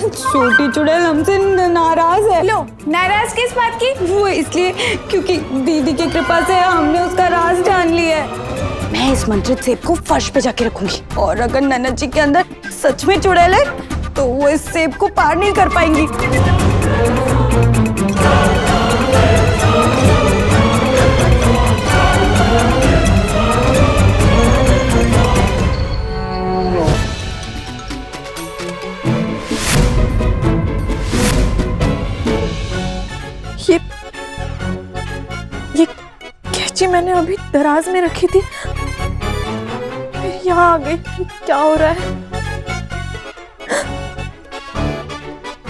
छोटी चुड़ैल हमसे नाराज है। लो, नाराज किस बात की? वो इसलिए क्योंकि दीदी की कृपा से हमने उसका राज जान लिया है। मैं इस मंत्रित सेब को फर्श पे जाके रखूंगी, और अगर ननद जी के अंदर सच में चुड़ैल है तो वो इस सेब को पार नहीं कर पाएंगी। ये कैची मैंने अभी दराज में रखी थी, यहाँ आ गई। क्या हो रहा है?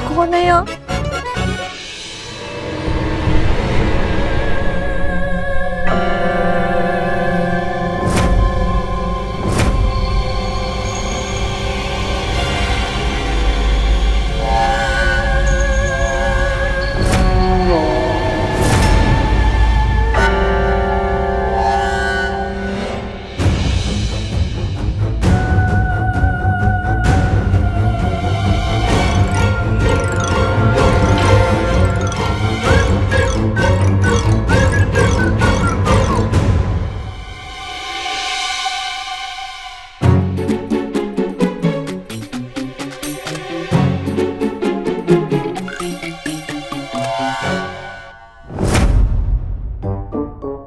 कौन है यहाँ?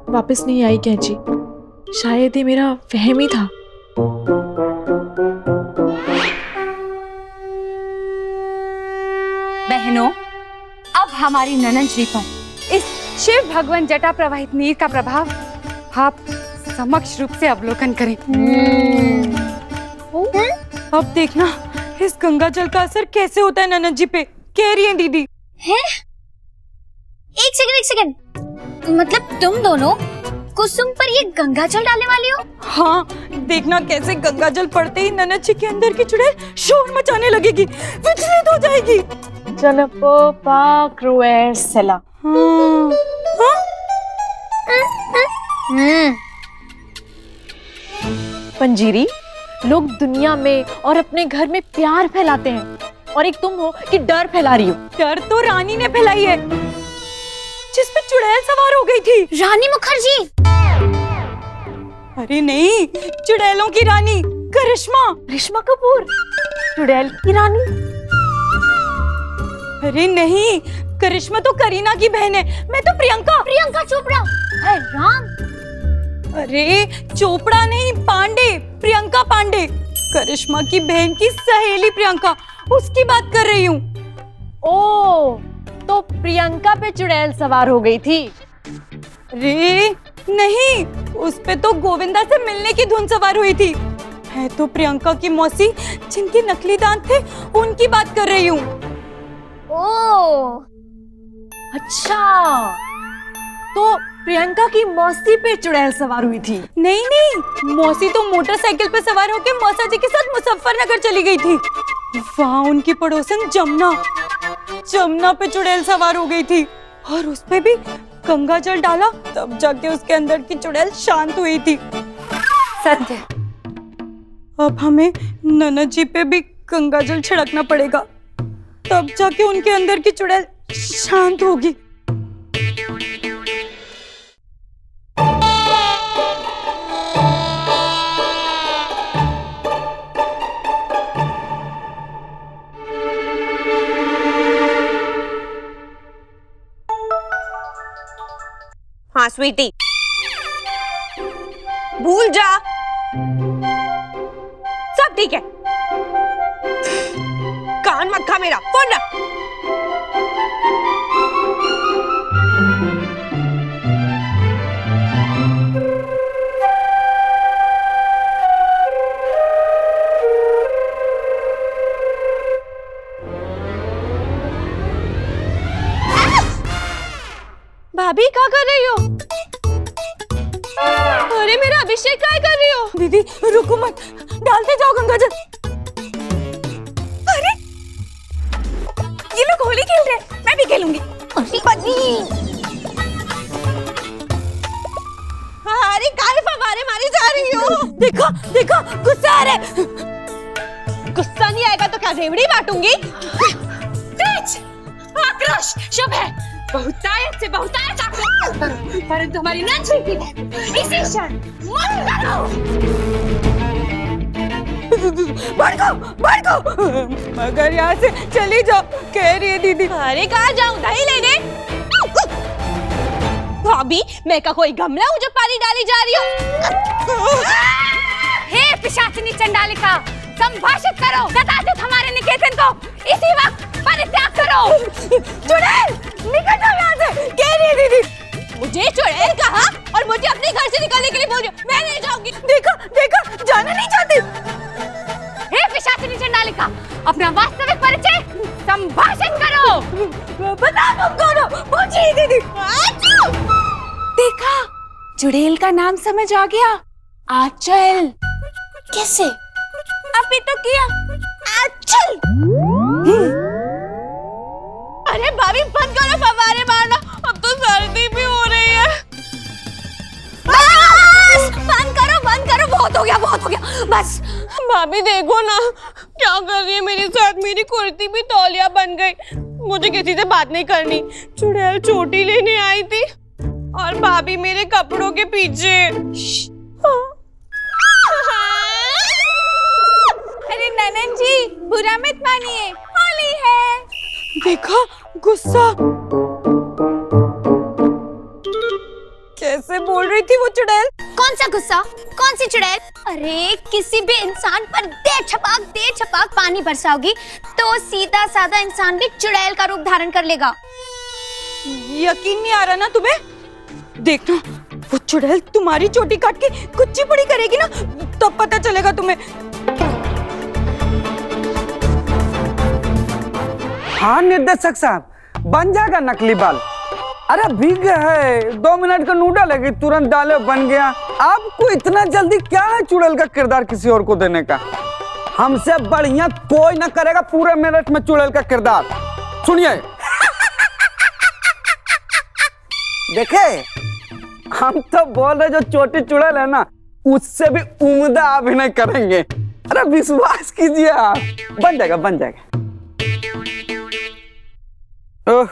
वापस नहीं आई कैची। शायद ये मेरा वहम ही था। बहनों, अब हमारी ननद जी पर इस शिव भगवान जटा प्रवाहित नीर का प्रभाव आप समक्ष रूप से अवलोकन करें। अब देखना इस गंगा जल का असर कैसे होता है ननद जी पे, कह रही है दीदी। है? एक सेकंड, मतलब तुम दोनों कुसुम पर ये गंगा जल डालने वाली हो? हाँ, देखना कैसे गंगा जल पड़ते ही ननद जी के अंदर की चुड़ैल शोर मचाने लगेगी, विचलित हो जाएगी। सेला। पंजीरी, लोग दुनिया में और अपने घर में प्यार फैलाते हैं, और एक तुम हो कि डर फैला रही हो। डर तो रानी ने फैलाई है, जिस पे चुड़ैल सवार हो गई थी। रानी मुखर्जी? अरे नहीं, चुड़ैलों की रानी करिश्मा। करिश्मा कपूर चुड़ैल की रानी? अरे नहीं, करिश्मा तो करीना की बहन है, मैं तो प्रियंका चोपड़ा। हाय राम। अरे चोपड़ा नहीं, पांडे, प्रियंका पांडे, करिश्मा की बहन की सहेली प्रियंका, उसकी बात कर रही हूँ। ओ, तो प्रियंका पे चुड़ैल सवार हो गई थी? अरे नहीं, उस पे तो गोविंदा से मिलने की धुन सवार हुई थी। मैं तो प्रियंका की मौसी जिनके नकली दांत थे उनकी बात कर रही हूँ। ओ, अच्छा, तो प्रियंका की मौसी पे चुड़ैल सवार हुई थी? नहीं, मौसी तो मोटरसाइकिल पे सवार होके मौसा जी के साथ मुजफ्फरनगर चली गई थी। वहाँ उनकी पड़ोसन जमुना पे चुड़ैल सवार हो गई थी, और उस पे भी गंगा जल डाला, तब जाके उसके अंदर की चुड़ैल शांत हुई थी। सत्य। अब हमें ननद जी पे भी गंगा जल छिड़कना पड़ेगा, तब जाके उनके अंदर की चुड़ैल शांत होगी। हाँ स्वीटी, भूल जा, सब ठीक है। कान मत खा मेरा, फोन रख। भाभी क्या कर रही हो? अरे मेरा अभिषेक क्या कर रही हो? दीदी रुको मत, डालते जाओ गंगा जल। अरे ये लोग होली खेल रहे हैं, मैं भी खेलूंगी। अरे काय फवारे मारी जा रही हो? देखो देखो, गुस्सा आ रहा है। गुस्सा नहीं आएगा तो क्या रेवड़ी बांटूंगी? तेज, आक्रोश शुभ है, बहुतायत से बहुतायत आक्रोश करो, परंतु हमारी नन जीती है इसी क्षण मत करो। भड़को मगर यहाँ से चली जाओ, कह रही है दीदी। अरे कहाँ जाऊँ, दही लेने? भाभी, मैं का कोई गमला हूँ जो पानी डाली जा रही हो? हे पिशाचिनी चंडालिका, संभाषित करो, तथाकथित हमारे निकेतन को इसी वक्त परित्याग करो। चुड़ैल निकल जाओ यहाँ से, कह रही है दीदी। मुझे चुड़ैल कहा और मुझे अपने घर से निकलने के लिए बोल रही हो। मैं नहीं जाऊंगी। देखा देखा, जाना नहीं चाहती। हे पिशाचिनी चंडालिका, अपना वास्तविक परिचय संभाषित करो। बता तुम कौन हो, पूछिए दीदी। देखा, चुड़ैल का नाम समझ आ गया, आंचल। कैसे? अभी तो किया, आंचल। अरे भाभी बंद करो फव्वारे मारना, अब तो सर्दी भी हो रही है। बंद करो, बहुत हो गया बस। भाभी देखो ना क्या कर रही है मेरे साथ, मेरी कुर्ती भी तौलिया बन गई। मुझे किसी से बात नहीं करनी। चुड़ैल चोटी लेने आई थी और भाभी मेरे कपड़ों के पीछे। अरे ननन जी, बुरा मत मानिए, होली है। देखा गुस्सा कैसे बोल रही थी वो चुड़ैल। कौन सा गुस्सा, कौन सी चुड़ैल? अरे किसी भी इंसान पर दे छपाक पानी बरसाओगी तो सीधा साधा इंसान भी चुड़ैल का रूप धारण कर लेगा। यकीन नहीं आ रहा ना तुम्हें? देखना वो चुड़ैल तुम्हारी चोटी काट के कुच्ची पड़ी करेगी ना, तब पता चलेगा तुम्हें। हाँ निर्देशक साहब, बन जाएगा नकली बाल। अरे भीग है, 2 मिनट का नूडल है कि तुरंत डाले बन गया। आपको इतना जल्दी क्या है चुड़ैल का किरदार किसी और को देने का? हमसे बढ़िया कोई ना करेगा पूरे मेरठ में चुड़ैल का किरदार। सुनिए देखे, हम तो बोल रहे जो छोटी चुड़ैल है ना, उससे भी उम्दा अभिनय करेंगे। अरे विश्वास कीजिए आप, बन जाएगा बन जाएगा। ओह,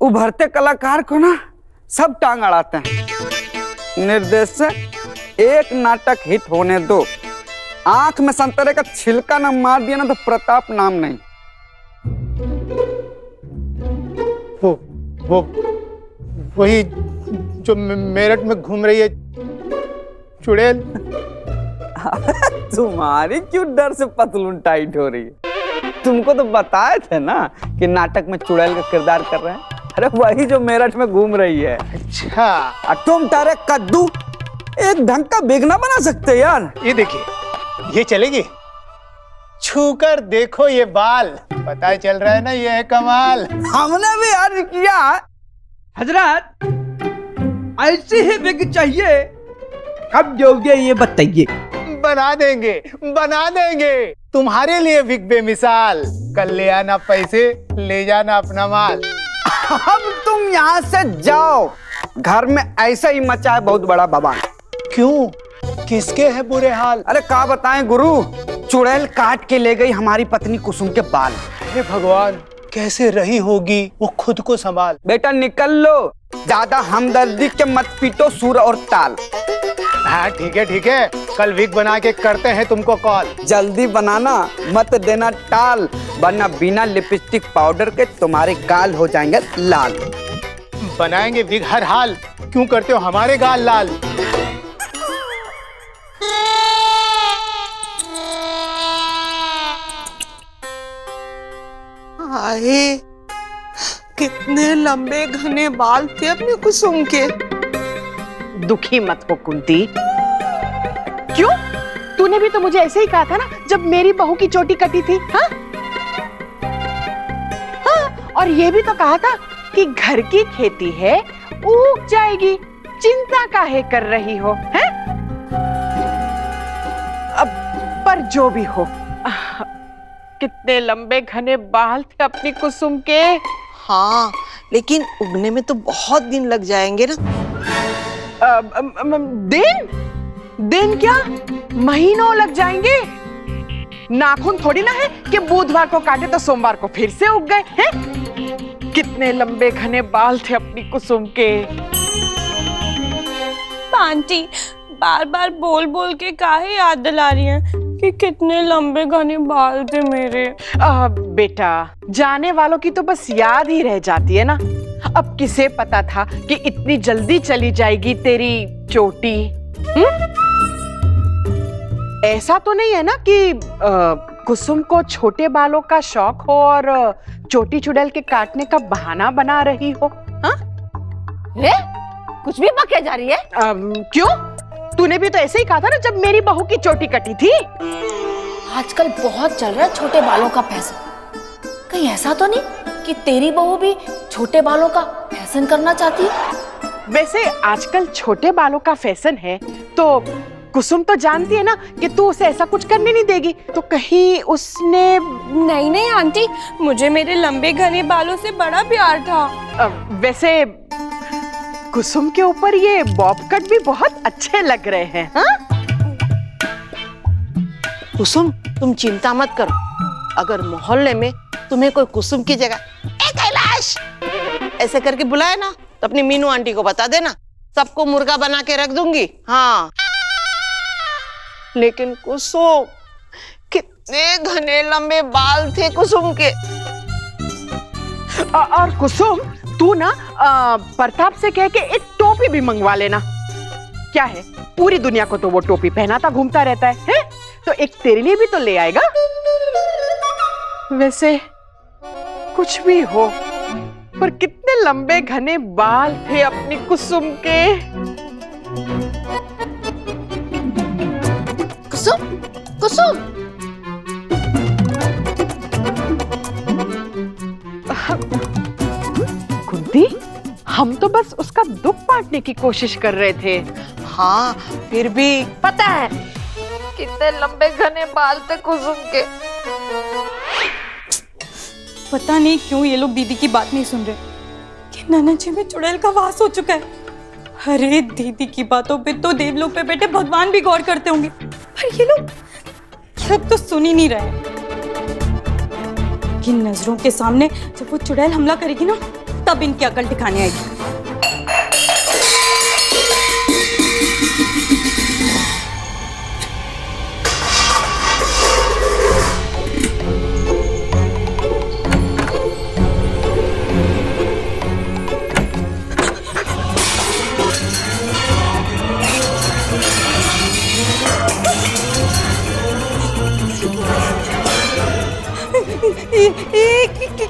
उभरते कलाकार को ना सब टांग अड़ाते हैं। निर्देशक एक नाटक हिट होने दो, आंख में संतरे का छिलका ना मार दिया ना तो प्रताप नाम नहीं। वो वही जो मेरठ में घूम रही है चुड़ैल। तुम्हारी क्यों डर से पतलून टाइट हो रही है? तुमको तो बताए थे ना कि नाटक में चुड़ैल का किरदार कर रहे हैं। अरे वही जो मेरठ में घूम रही है। अच्छा, और तुम तारे कद्दू एक ढंग का बेगना बना सकते यार। ये देखिए, ये चलेगी? छूकर देखो ये बाल, पता चल रहा है ना ये है कमाल। हमने भी अर्ज किया। हजरत ऐसे ही बिग चाहिए, कब दोगे ये बताइए। बना देंगे तुम्हारे लिए बिग बेमिसाल। कल ले आना पैसे, ले जाना अपना माल। अब तुम यहाँ से जाओ, घर में ऐसा ही मचा है बहुत बड़ा बवाल। क्यों, किसके है बुरे हाल? अरे क्या बताएं गुरु, चुड़ैल काट के ले गई हमारी पत्नी कुसुम के बाल। हे भगवान, कैसे रही होगी वो खुद को संभाल। बेटा निकल लो, ज्यादा हमदर्दी के मत पीटो सुर और ताल। हाँ ठीक है, कल विग बना के करते हैं तुमको कॉल। जल्दी बनाना, मत देना टाल, वरना बिना लिपस्टिक पाउडर के तुम्हारे गाल हो जाएंगे लाल। बनाएंगे विग हर हाल, क्यों करते हो हमारे गाल लाल? आए, कितने लंबे घने बाल थे अपने कुसुम के। दुखी मत हो कुंती। क्यों? तूने भी तो मुझे ऐसे ही कहा था ना जब मेरी बहू की चोटी कटी थी। हाँ? हाँ, और ये भी तो कहा था कि घर की खेती है, उग जाएगी, चिंता काहे कर रही हो? हैं? अब पर जो भी हो, कितने लंबे घने बाल थे अपनी कुसुम के। हाँ, लेकिन उगने में तो बहुत दिन लग जाएंगे ना। दिन क्या, महीनों लग जाएंगे। नाखून थोड़ी ना है कि बुधवार को काटे तो सोमवार को फिर से उग गए हैं। कितने लंबे घने बाल थे अपनी कुसुम के। आंटी बार बार बोल बोल के काहे याद दिला रही हैं कि कितने लंबे घने बाल थे मेरे। बेटा, जाने वालों की तो बस याद ही रह जाती है ना। अब किसे पता था कि इतनी जल्दी चली जाएगी तेरी चोटी। ऐसा तो नहीं है ना कि कुसुम को छोटे बालों का शौक हो और चोटी चुड़ैल के काटने का बहाना बना रही हो? हाँ? कुछ भी बके जा रही है। क्यों? तूने भी तो ऐसे ही कहा था ना जब मेरी बहू की चोटी कटी थी। आजकल बहुत चल रहा है छोटे बालों का फैशन। कहीं ऐसा तो नहीं कि तेरी बहू भी छोटे बालों का फैशन करना चाहती है? वैसे आजकल छोटे बालों का फैशन है तो कुसुम तो जानती है ना कि तू उसे ऐसा कुछ करने नहीं देगी। तो कहीं उसने नहीं नहीं आंटी, मुझे मेरे लंबे घने बालों से बड़ा प्यार था। वैसे कुसुम के ऊपर ये बॉब कट भी बहुत अच्छे लग रहे हैं। हाँ? कुसुम, तुम चिंता मत करो। अगर मोहल्ले में तुम्हें कोई कुसुम की जगह ए कैलाश ऐसे करके बुलाए ना तो अपनी मीनू आंटी को बता देना, सबको मुर्गा बना के रख दूंगी। हाँ, लेकिन कुसुम, कितने घने लंबे बाल थे कुसुम के। और कुसुम, तू ना प्रताप से कह के एक टोपी भी मंगवा लेना। क्या है, पूरी दुनिया को तो वो टोपी पहनाता घूमता रहता है? तो एक तेरे लिए भी तो ले आएगा। वैसे कुछ भी हो, पर कितने लंबे घने बाल थे अपनी कुसुम के। कुसुम, कुसुम, कुंती, हम तो बस उसका दुख बांटने की कोशिश कर रहे थे। हाँ, फिर भी पता है कितने लंबे घने बाल थे कुसुम के। पता नहीं क्यों ये लोग दीदी की बात नहीं सुन रहे कि नैनाजी में चुड़ैल का वास हो चुका है। अरे दीदी की बातों पे तो देवलोक पे बैठे भगवान भी गौर करते होंगे, पर ये लोग अब तो सुन ही नहीं रहे। कि नजरों के सामने जब वो चुड़ैल हमला करेगी ना, तब इनकी अकल ठिकाने आएगी।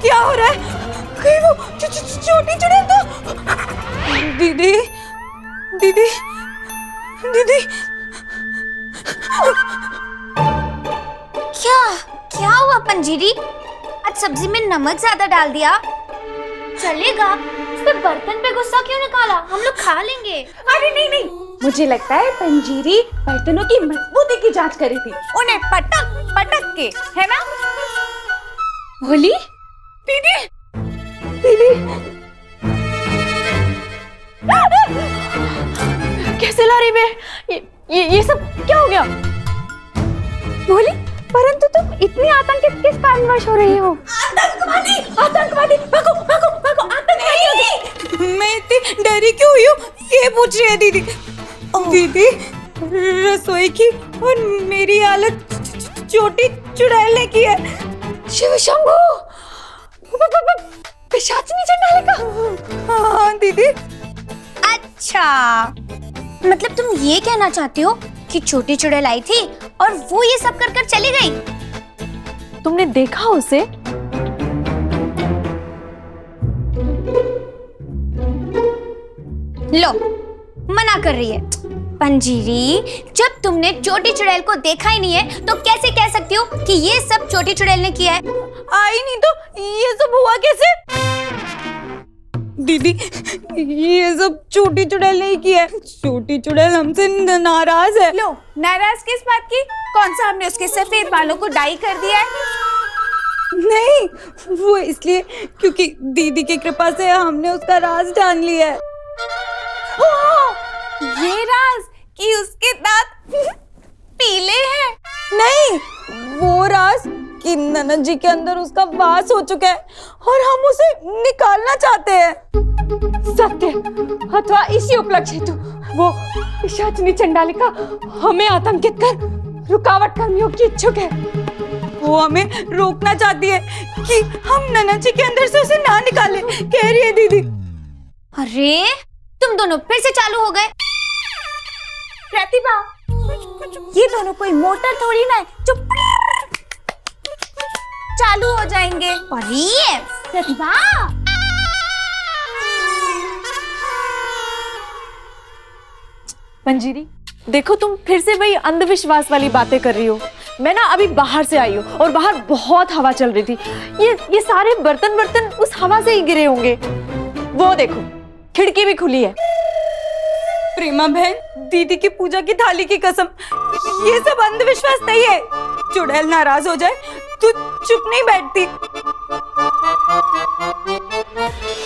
क्या हो रहा है? कहीं वो छोटी चुड़ैल तो। दीदी, दीदी, दीदी, क्या क्या हुआ पंजीरी? आज सब्जी में नमक ज्यादा डाल दिया। चलेगा, सिर्फ बर्तन पे गुस्सा क्यों निकाला? हम लोग खा लेंगे। अरे नहीं नहीं, मुझे लगता है पंजीरी बर्तनों की मजबूती की जांच करी थी, उन्हें पटक पटक के, है ना? होली, दीदी, दीदी, कैसे ला रही वे? ये सब क्या हो गया? भोली, परंतु तुम इतनी आतंकित किस कारणवश हो रही हो? आतंकवादी, आतंकवादी, भागो, भागो, भागो, आतंकवादी! मैं इतनी डरी क्यों हुई हूँ? ये पूछ रही है दीदी। दीदी, रसोई की और मेरी हालत छोटी चुड़ैल ने की है। शिव शंभू, पिशाचिनी चंडाले का। हाँ दीदी। अच्छा, मतलब तुम ये कहना चाहती हो कि छोटी चुड़ैल आई थी और वो ये सब कर कर चली गई? तुमने देखा उसे? लो, मना कर रही है। पंजीरी, जब तुमने छोटी चुड़ैल को देखा ही नहीं है तो कैसे कह सकती हो कि ये सब छोटी चुड़ैल ने किया है? आई नहीं तो ये सब हुआ कैसे? दीदी, ये सब छोटी चुड़ैल नहीं किया है। छोटी चुड़ैल हमसे नाराज है। लो, नाराज किस बात की? कौन सा हमने उसके सफेद बालों को डाई कर दिया है? नहीं, वो इसलिए क्योंकि दीदी की कृपा से हमने उसका राज जान लिया है। ये राज कि उसके दांत पीले हैं? नहीं, वो ननद जी के अंदर उसका वास हो चुका है और हम उसे निकालना चाहते हैं। सत्य अथवा इसी उपलक्ष्य हेतु वो पिशाचिनी चंडालिका हमें आतंकित कर रुकावट कर्मियों की इच्छुक है। वो हमें रोकना चाहती है कि हम ननद जी के अंदर से उसे ना निकालें, कह रही है दीदी। अरे तुम दोनों फिर से चालू हो गए। प्रतिभा, ये दोनों कोई मोटर थोड़ी ना है जो चालू हो जाएंगे। और ये प्रतिभा, मंजीरी देखो तुम फिर से वही अंधविश्वास वाली बातें कर रही हो। मैं ना अभी बाहर से आई हूँ और बाहर बहुत हवा चल रही थी। ये सारे बर्तन उस हवा से ही गिरे होंगे। वो देखो खिड़की भी खुली है। प्रेमा बहन, दीदी की पूजा की थाली की कसम, ये सब अंधविश्वास नहीं है। चुड़ैल नाराज हो जाए तो चुप नहीं बैठती।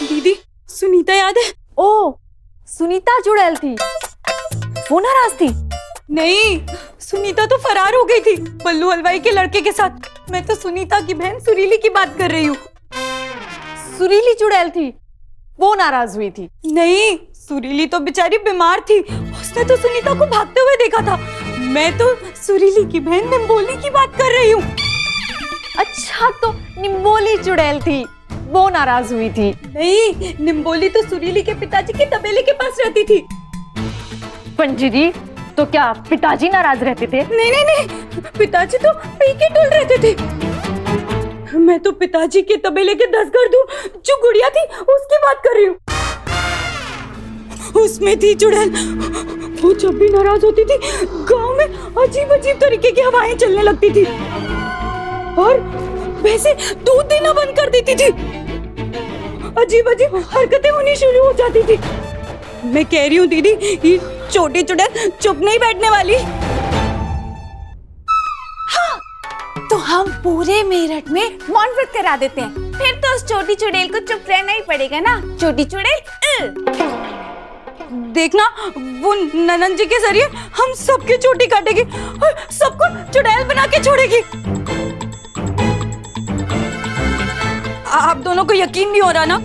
दीदी, सुनीता याद है? ओ, सुनीता चुड़ैल थी, वो नाराज थी? नहीं, सुनीता तो फरार हो गई थी पल्लू हलवाई के लड़के के साथ। मैं तो सुनीता की बहन सुरीली की बात कर रही हूँ। सुरीली चुड़ैल थी, वो नाराज हुई थी? नहीं, सुरीली तो बेचारी बीमार थी, उसने तो सुनीता को भागते हुए देखा था। मैं तो सुरीली की बहन निम्बोली की बात कर रही हूँ। अच्छा, तो निम्बोली चुड़ैल थी, वो नाराज हुई थी? नहीं, निम्बोली तो सुरीली के पिताजी के तबेले के पास रहती थी। पंजीरी, तो क्या पिताजी नाराज रहते थे? नहीं नहीं नहीं, पिताजी तो पी के डुल रहते थे। मैं तो पिताजी के तबेले के 10 घर दूर जो गुड़िया थी उसकी बात कर रही हूँ। उसमें थी चुड़ैल। वो जब भी नाराज होती थी गांव में अजीब अजीब तरीके की हवाएं चलने लगती थी और वैसे दूध देना बंद कर देती थी। अजीब अजीब हरकतें होनी शुरू हो जाती थी। मैं कह रही हूँ दीदी, ये छोटी चुड़ैल चुप नहीं बैठने वाली। हाँ, तो हम पूरे मेरठ में मौन व्रत करा देते हैं, फिर तो उस छोटी चुड़ैल को चुप रहना ही पड़ेगा ना। छोटी चुड़ैल देखना, वो ननद जी के जरिए हम सबकी चोटी काटेगी और सबको चुड़ैल बना के छोड़ेगी। आप दोनों को यकीन नहीं हो रहा ना?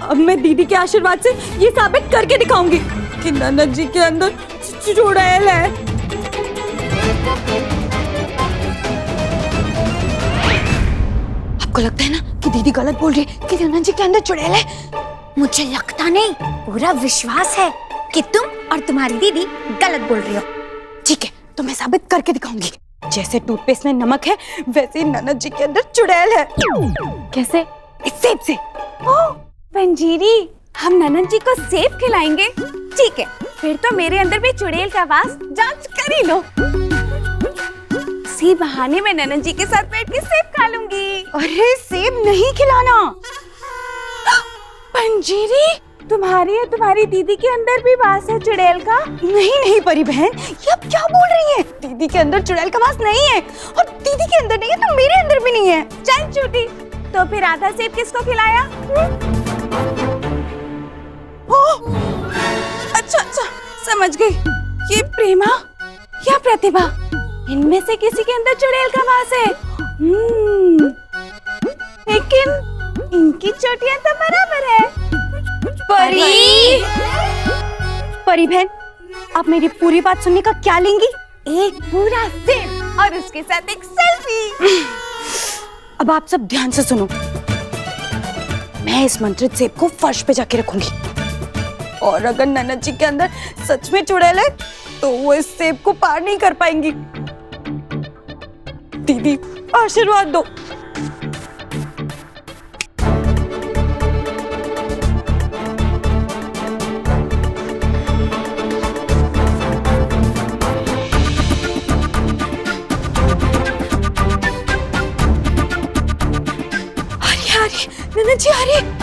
अब मैं दीदी के आशीर्वाद से ये साबित करके दिखाऊंगी कि ननद जी के अंदर चुड़ैल है। आपको लगता है ना कि दीदी गलत बोल रही है, कि ननद जी के अंदर चुड़ैल है? मुझे लगता नहीं, पूरा विश्वास है कि तुम और तुम्हारी दीदी गलत बोल रही हो। ठीक है, तो मैं साबित करके दिखाऊंगी। जैसे टूथपेस्ट में नमक है, वैसे ही ननद जी के अंदर चुड़ैल है। कैसे? इस सेब से। पंजीरी, हम ननद जी को सेब खिलाएंगे? ठीक है, फिर तो मेरे अंदर भी चुड़ैल का वास जांच कर ही लो। इसी बहाने मैं ननद जी के साथ बैठ के सेब खा लूंगी। अरे सेब नहीं खिलाना। पंजीरी, तुम्हारी और तुम्हारी दीदी के अंदर भी वास है चुड़ैल का? नहीं नहीं परी बहन, ये अब क्या बोल रही है? दीदी के अंदर चुड़ैल का वास नहीं है, और दीदी के अंदर नहीं है तो मेरे अंदर भी नहीं है। चल झूठी, तो फिर आधा सेब किसको खिलाया? अच्छा अच्छा, समझ गई। ये प्रेमा या प्रतिभा, इनमें से किसी के अंदर चुड़ैल का वास है। लेकिन इनकी चोटियां तो बराबर है। परी बहन, आप मेरी पूरी बात सुनने का क्या लेंगी? एक पूरा सेब और उसके साथ एक सेल्फी। अब आप सब ध्यान से सुनो। मैं इस मंत्रित सेब को फर्श पे जाके रखूंगी, और अगर ननद जी के अंदर सच में चुड़ैल है तो वो इस सेब को पार नहीं कर पाएंगी। दीदी, आशीर्वाद दो। ननद जी आ रही है।